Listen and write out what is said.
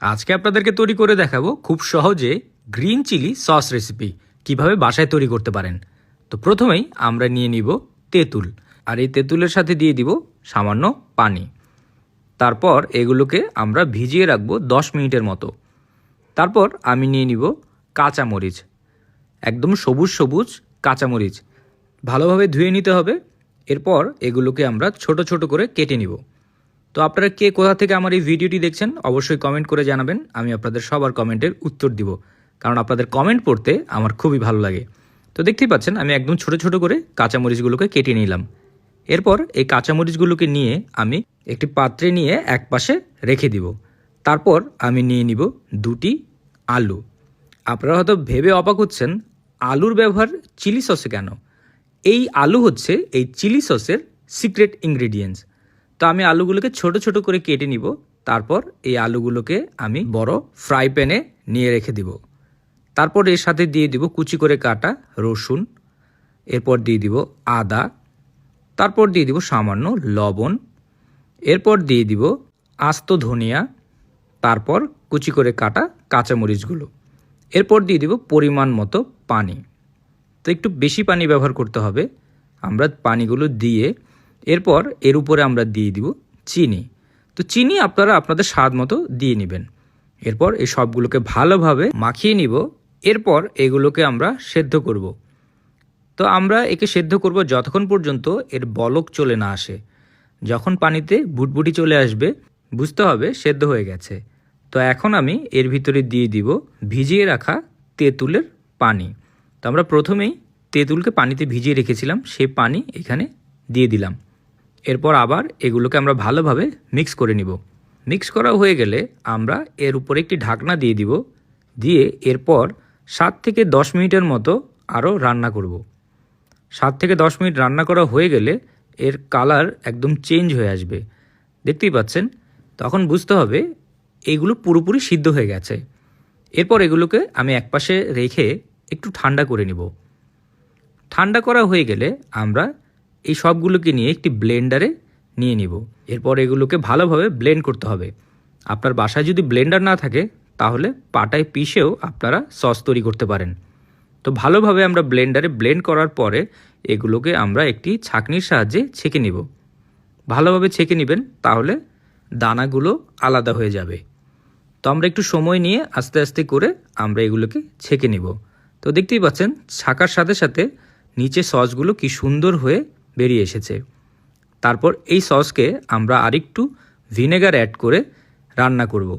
আজকে আপনাদেরকে তৈরি করে দেখাবো খুব সহজে গ্রিন চিলি সস রেসিপি কিভাবে বাসায় তৈরি করতে পারেন। তো প্রথমেই আমরা নিয়ে নিব তেঁতুল, আর এই তেঁতুলের সাথে দিয়ে দিব সামান্য পানি। তারপর এগুলোকে আমরা ভিজিয়ে রাখবো 10 মিনিটের মতো। তারপর আমি নিয়ে নিব কাঁচামরিচ, একদম সবুজ সবুজ কাঁচামরিচ, ভালোভাবে ধুয়ে নিতে হবে। এরপর এগুলোকে আমরা ছোট ছোট করে কেটে নিব। তো আপনারা কে কোথা থেকে আমার এই ভিডিওটি দেখছেন অবশ্যই কমেন্ট করে জানাবেন। আমি আপনাদের সবার কমেন্টের উত্তর দিব, কারণ আপনাদের কমেন্ট পড়তে আমার খুবই ভালো লাগে। তো দেখতেই পাচ্ছেন আমি একদম ছোট ছোট করে কাঁচামরিচগুলোকে কেটে নিলাম। এরপর এই কাঁচামরিচগুলোকে নিয়ে আমি একটি পাত্রে নিয়ে এক পাশে রেখে দিব। তারপর আমি নিয়ে নিব 2টি আলু। আপনারা হয়তো ভেবে অবাক হচ্ছেন আলুর ব্যবহার চিলি সসে কেন। এই আলু হচ্ছে এই চিলি সসের সিক্রেট ইনগ্রিডিয়েন্টস। তো আমি আলুগুলোকে ছোট ছোট করে কেটে নিব। তারপর এই আলুগুলোকে আমি বড় ফ্রাই প্যানে নিয়ে রেখে দিব। তারপর এর সাথে দিয়ে দিব কুচি করে কাটা রসুন, এরপর দিয়ে দিব আদা, তারপর দিয়ে দিব সামান্য লবণ, এরপর দিয়ে দিব আস্ত ধনিয়া, তারপর কুচি করে কাটা কাঁচামরিচগুলো, এরপর দিয়ে দিব পরিমাণ মতো পানি। তো একটু বেশি পানি ব্যবহার করতে হবে। আমরা পানিগুলো দিয়ে এরপর এর উপরে আমরা দিয়ে দিব চিনি। তো চিনি আপনারা আপনাদের স্বাদ মতো দিয়ে নেবেন। এরপর এই সবগুলোকে ভালোভাবে মাখিয়ে নিব। এরপর এগুলোকে আমরা সেদ্ধ করব। তো আমরা একে সেদ্ধ করব যতক্ষণ পর্যন্ত এর বলক চলে না আসে। যখন পানিতে বুটবুটি চলে আসবে বুঝতে হবে সেদ্ধ হয়ে গেছে। তো এখন আমি এর ভিতরে দিয়ে দিব ভিজিয়ে রাখা তেঁতুলের পানি। তো আমরা প্রথমেই তেঁতুলকে পানিতে ভিজিয়ে রেখেছিলাম, সেই পানি এখানে দিয়ে দিলাম। এরপর আবার এগুলোকে আমরা ভালোভাবে মিক্স করে নিব। মিক্স করা হয়ে গেলে আমরা এর উপরে একটি ঢাকনা দিয়ে দিব। দিয়ে এরপর 7 থেকে 10 মিনিটের মতো আরও রান্না করব। 7 থেকে 10 মিনিট রান্না করা হয়ে গেলে এর কালার একদম চেঞ্জ হয়ে আসবে, দেখতেই পাচ্ছেন। তখন বুঝতে হবে এগুলো পুরোপুরি সিদ্ধ হয়ে গেছে। এরপর এগুলোকে আমি একপাশে রেখে একটু ঠান্ডা করে নিব। ঠান্ডা করা হয়ে গেলে আমরা এই সবগুলোকে নিয়ে একটি ব্লেন্ডারে নিয়ে নিব। এরপর এগুলোকে ভালোভাবে ব্লেন্ড করতে হবে। আপনার বাসায় যদি ব্লেন্ডার না থাকে তাহলে পাটায় পিষেও আপনারা সস তৈরি করতে পারেন। তো ভালোভাবে আমরা ব্লেন্ডারে ব্লেন্ড করার পরে এগুলোকে আমরা একটি ছাঁকনির সাহায্যে ছেঁকে নিব। ভালোভাবে ছেঁকে নেবেন, তাহলে দানাগুলো আলাদা হয়ে যাবে। তো আমরা একটু সময় নিয়ে আস্তে আস্তে করে আমরা এগুলোকে ছেঁকে নিব। তো দেখতেই পাচ্ছেন ছাকার সাথে সাথে নিচে সসগুলো কি সুন্দর হয়ে বেরিয়ে এসেছে। তারপর এই সসকে আমরা আরেকটু ভিনেগার অ্যাড করে রান্না করব।